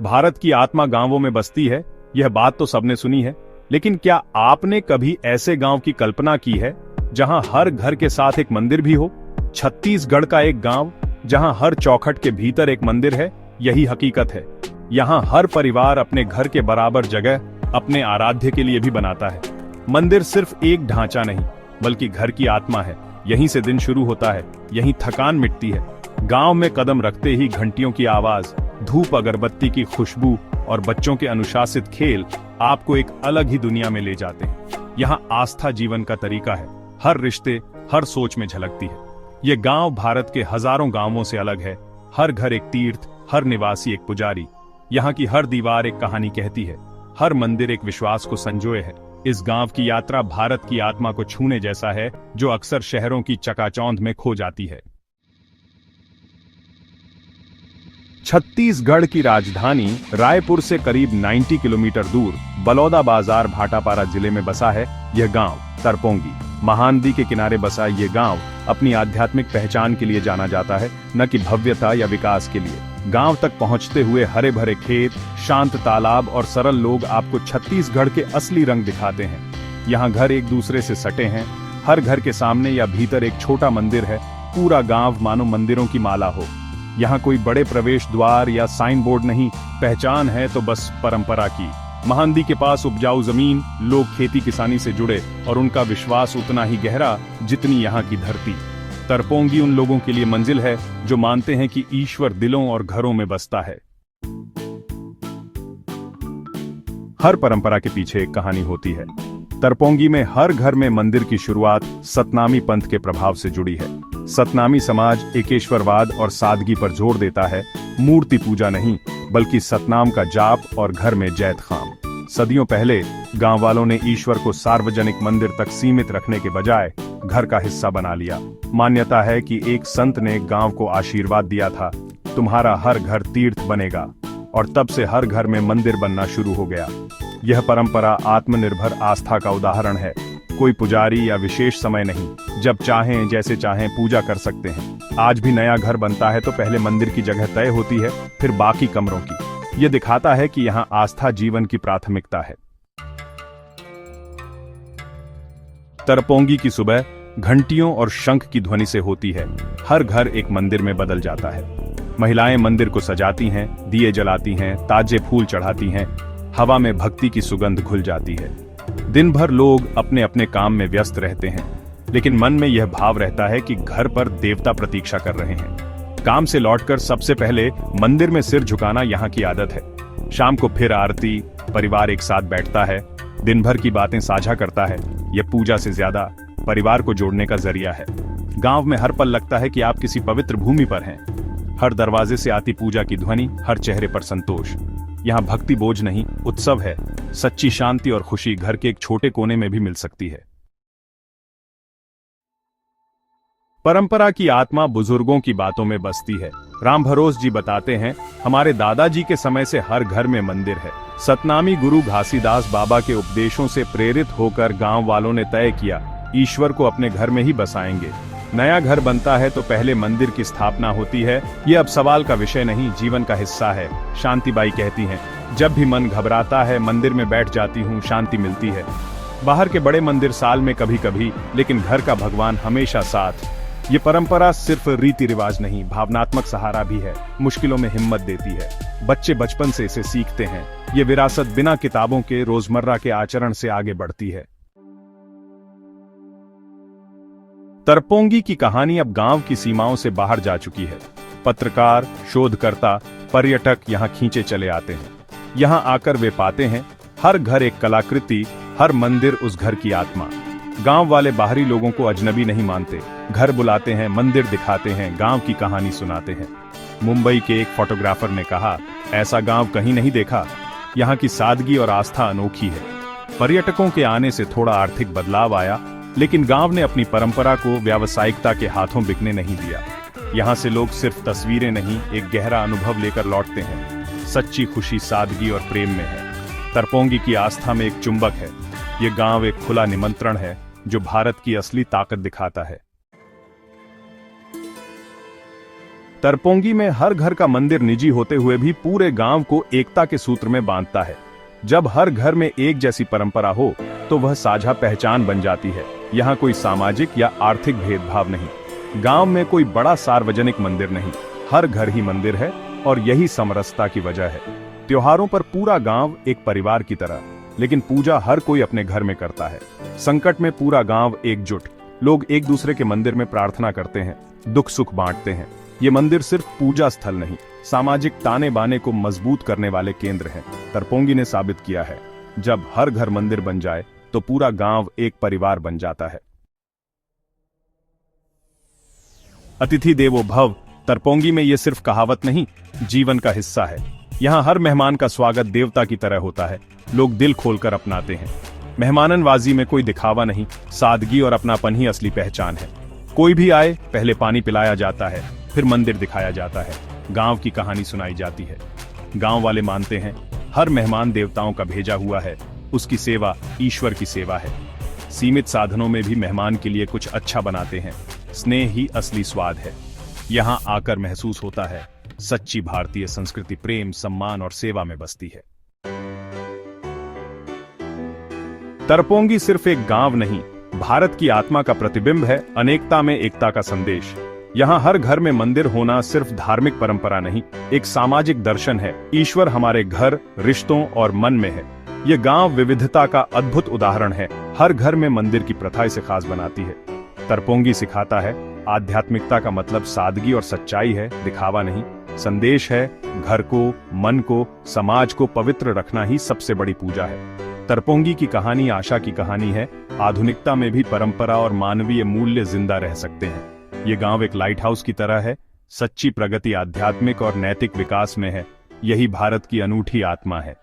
भारत की आत्मा गांवों में बसती है, यह बात तो सबने सुनी है, लेकिन क्या आपने कभी ऐसे गांव की कल्पना की है जहां हर घर के साथ एक मंदिर भी हो? छत्तीसगढ़ का एक गांव जहां हर चौखट के भीतर एक मंदिर है, यही हकीकत है। यहां हर परिवार अपने घर के बराबर जगह अपने आराध्य के लिए भी बनाता है। मंदिर सिर्फ एक ढांचा नहीं, बल्कि घर की आत्मा है। यहीं से दिन शुरू होता है, यहीं थकान मिटती है। गांव में कदम रखते ही घंटियों की आवाज, धूप अगरबत्ती की खुशबू और बच्चों के अनुशासित खेल आपको एक अलग ही दुनिया में ले जाते हैं। यहाँ आस्था जीवन का तरीका है, हर रिश्ते, हर सोच में झलकती है। ये गांव भारत के हजारों गांवों से अलग है। हर घर एक तीर्थ, हर निवासी एक पुजारी। यहाँ की हर दीवार एक कहानी कहती है, हर मंदिर एक विश्वास को संजोए है। इस गांव की यात्रा भारत की आत्मा को छूने जैसा है, जो अक्सर शहरों की चकाचौंध में खो जाती है। छत्तीसगढ़ की राजधानी रायपुर से करीब 90 किलोमीटर दूर बलौदाबाजार भाटापारा जिले में बसा है यह गांव तरपोंगी। महानदी के किनारे बसा यह गांव अपनी आध्यात्मिक पहचान के लिए जाना जाता है, न कि भव्यता या विकास के लिए। गांव तक पहुंचते हुए हरे भरे खेत, शांत तालाब और सरल लोग आपको छत्तीसगढ़ के असली रंग दिखाते हैं। यहाँ घर एक दूसरे से सटे हैं, हर घर के सामने या भीतर एक छोटा मंदिर है। पूरा गांव मानो मंदिरों की माला हो। यहाँ कोई बड़े प्रवेश द्वार या साइन बोर्ड नहीं, पहचान है तो बस परंपरा की। महानदी के पास उपजाऊ जमीन, लोग खेती किसानी से जुड़े और उनका विश्वास उतना ही गहरा जितनी यहाँ की धरती। तरपोंगी उन लोगों के लिए मंजिल है जो मानते हैं कि ईश्वर दिलों और घरों में बसता है। हर परंपरा के पीछे एक कहानी होती है। तरपोंगी में हर घर में मंदिर की शुरुआत सतनामी पंथ के प्रभाव से जुड़ी है। सतनामी समाज एकेश्वरवाद और सादगी पर जोर देता है। मूर्ति पूजा नहीं, बल्कि सतनाम का जाप और घर में जैत खाम। सदियों पहले गांव वालों ने ईश्वर को सार्वजनिक मंदिर तक सीमित रखने के बजाय घर का हिस्सा बना लिया। मान्यता है कि एक संत ने गांव को आशीर्वाद दिया था, तुम्हारा हर घर तीर्थ बनेगा, और तब से हर घर में मंदिर बनना शुरू हो गया। यह परंपरा आत्मनिर्भर आस्था का उदाहरण है। कोई पुजारी या विशेष समय नहीं, जब चाहें जैसे चाहें पूजा कर सकते हैं। आज भी नया घर बनता है तो पहले मंदिर की जगह तय होती है, फिर बाकी कमरों की। यह दिखाता है कि यहाँ आस्था जीवन की प्राथमिकता है। तरपोंगी की सुबह घंटियों और शंख की ध्वनि से होती है। हर घर एक मंदिर में बदल जाता है। महिलाएं मंदिर को सजाती हैं, दिए जलाती हैं, ताजे फूल चढ़ाती हैं। हवा में भक्ति की सुगंध घुल जाती है। दिन भर लोग अपने अपने काम में व्यस्त रहते हैं, लेकिन मन में यह भाव रहता है कि घर पर देवता प्रतीक्षा कर रहे हैं। काम से लौटकर सबसे पहले मंदिर में सिर झुकाना यहाँ की आदत है। शाम को फिर आरती, परिवार एक साथ बैठता है, दिन भर की बातें साझा करता है। यह पूजा से ज्यादा परिवार को जोड़ने का जरिया है। गांव में हर पल लगता है कि आप किसी पवित्र भूमि पर हैं। हर दरवाजे से आती पूजा की ध्वनि, हर चेहरे पर संतोष। यहाँ भक्ति बोझ नहीं, उत्सव है। सच्ची शांति और खुशी घर के एक छोटे कोने में भी मिल सकती है। परंपरा की आत्मा बुजुर्गों की बातों में बसती है। राम भरोस जी बताते हैं, हमारे दादाजी के समय से हर घर में मंदिर है। सतनामी गुरु घासीदास बाबा के उपदेशों से प्रेरित होकर गांव वालों ने तय किया, ईश्वर को अपने घर में ही बसाएंगे। नया घर बनता है तो पहले मंदिर की स्थापना होती है। ये अब सवाल का विषय नहीं, जीवन का हिस्सा है। शांतिबाई कहती हैं, जब भी मन घबराता है मंदिर में बैठ जाती हूँ, शांति मिलती है। बाहर के बड़े मंदिर साल में कभी कभी, लेकिन घर का भगवान हमेशा साथ। ये परंपरा सिर्फ रीति रिवाज नहीं, भावनात्मक सहारा भी है। मुश्किलों में हिम्मत देती है। बच्चे बचपन से इसे सीखते हैं। ये विरासत बिना किताबों के रोजमर्रा के आचरण से आगे बढ़ती है। तरपोंगी की कहानी अब गांव की सीमाओं से बाहर जा चुकी है। पत्रकार, शोधकर्ता, पर्यटक यहाँ खींचे चले आते हैं। यहाँ आकर वे पाते हैं, हर घर एक कलाकृति, हर मंदिर उस घर की आत्मा। गांव वाले बाहरी लोगों को अजनबी नहीं मानते। घर बुलाते हैं, मंदिर दिखाते हैं, गांव की कहानी सुनाते हैं। मुंबई के एक फोटोग्राफर ने कहा, ऐसा गांव कहीं नहीं देखा। यहाँ की सादगी और आस्था अनोखी है। पर्यटकों के आने से थोड़ा आर्थिक बदलाव आया, लेकिन गांव ने अपनी परंपरा को व्यावसायिकता के हाथों बिकने नहीं दिया। यहाँ से लोग सिर्फ तस्वीरें नहीं, एक गहरा अनुभव लेकर लौटते हैं। सच्ची खुशी सादगी और प्रेम में है। तरपोंगी की आस्था में एक चुंबक है। ये गांव एक खुला निमंत्रण है जो भारत की असली ताकत दिखाता है। तरपोंगी में हर घर का मंदिर निजी होते हुए भी पूरे गांव को एकता के सूत्र में बांधता है। जब हर घर में एक जैसी परंपरा हो तो वह साझा पहचान बन जाती है। यहाँ कोई सामाजिक या आर्थिक भेदभाव नहीं। गांव में कोई बड़ा सार्वजनिक मंदिर नहीं, हर घर ही मंदिर है और यही समरसता की वजह है। त्योहारों पर पूरा गांव एक परिवार की तरह, लेकिन पूजा हर कोई अपने घर में करता है। संकट में पूरा गांव एकजुट, लोग एक दूसरे के मंदिर में प्रार्थना करते हैं, दुख सुख बांटते हैं। ये मंदिर सिर्फ पूजा स्थल नहीं, सामाजिक ताने बाने को मजबूत करने वाले केंद्र हैं। तरपोंगी ने साबित किया है, जब हर घर मंदिर बन जाए तो पूरा गांव एक परिवार बन जाता है। अतिथि देवो भव तरपोंगी में ये सिर्फ कहावत नहीं, जीवन का हिस्सा है। यहाँ हर मेहमान का स्वागत देवता की तरह होता है। लोग दिल खोलकर अपनाते हैं। मेहमाननवाजी में कोई दिखावा नहीं, सादगी और अपनापन ही असली पहचान है। कोई भी आए, पहले पानी पिलाया जाता है, फिर मंदिर दिखाया जाता है, गांव की कहानी सुनाई जाती है। गांव वाले मानते हैं हर मेहमान देवताओं का भेजा हुआ है, उसकी सेवा ईश्वर की सेवा है। सीमित साधनों में भी मेहमान के लिए कुछ अच्छा बनाते हैं। स्नेह ही असली स्वाद है। यहाँ आकर महसूस होता है सच्ची भारतीय संस्कृति प्रेम, सम्मान और सेवा में बसती है। तरपोंगी सिर्फ एक गांव नहीं, भारत की आत्मा का प्रतिबिंब है, अनेकता में एकता का संदेश। यहाँ हर घर में मंदिर होना सिर्फ धार्मिक परंपरा नहीं, एक सामाजिक दर्शन है। ईश्वर हमारे घर, रिश्तों और मन में है। ये गांव विविधता का अद्भुत उदाहरण है। हर घर में मंदिर की प्रथा इसे खास बनाती है। तरपोंगी सिखाता है आध्यात्मिकता का मतलब सादगी और सच्चाई है, दिखावा नहीं। संदेश है घर को, मन को, समाज को पवित्र रखना ही सबसे बड़ी पूजा है। तरपोंगी की कहानी आशा की कहानी है। आधुनिकता में भी परंपरा और मानवीय मूल्य जिंदा रह सकते हैं। ये गांव एक लाइट हाउस की तरह है। सच्ची प्रगति आध्यात्मिक और नैतिक विकास में है। यही भारत की अनूठी आत्मा है।